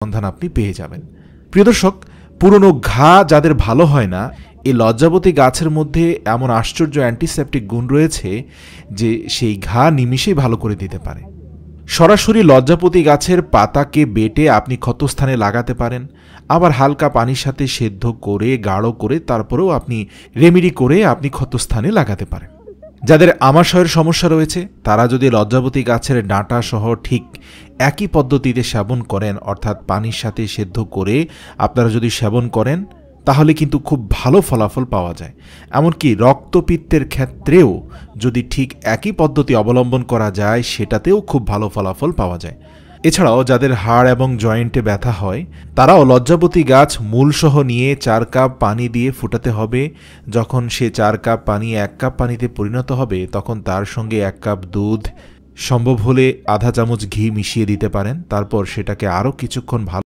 সন্ধান আপনি পেয়ে যাবেন। প্রিয় দর্শক, পুরনো ঘা যাদের ভালো হয় না, এই লজ্জাবতী গাছের মধ্যে এমন আশ্চর্য অ্যান্টিসেপটিক গুণ রয়েছে যে সেই ঘা নিমিষেই ভালো করে দিতে পারে। সরাসরি লজ্জাপতি গাছের পাতাকে বেটে আপনি ক্ষতস্থানে লাগাতে পারেন, আবার হালকা পানির সাথে সেদ্ধ করে গাঢ় করে তারপরেও আপনি রেমেডি করে আপনি ক্ষতস্থানে লাগাতে পারেন। যাদের আমাশয়ের সমস্যা রয়েছে তারা যদি লজ্জাবতী গাছের ডাঁটা সহ ঠিক একই পদ্ধতিতে সেবন করেন, অর্থাৎ পানির সাথে সেদ্ধ করে আপনারা যদি সেবন করেন, তাহলে কিন্তু খুব ভালো ফলাফল পাওয়া যায়। এমনকি রক্তপিত্তের ক্ষেত্রেও যদি ঠিক একই পদ্ধতি অবলম্বন করা যায়, সেটাতেও খুব ভালো ফলাফল পাওয়া যায়। এছাড়াও যাদের হাড় এবং জয়েন্টে ব্যথা হয় তারাও লজ্জাবতী গাছ মূলসহ নিয়ে 4 কাপ পানি দিয়ে ফুটাতে হবে। যখন সে 4 কাপ পানি 1 কাপ পানিতে পরিণত হবে, তখন তার সঙ্গে 1 কাপ দুধ, সম্ভব হলে আধা চামচ ঘি মিশিয়ে দিতে পারেন। তারপর সেটাকে আরও কিছুক্ষণ ভালো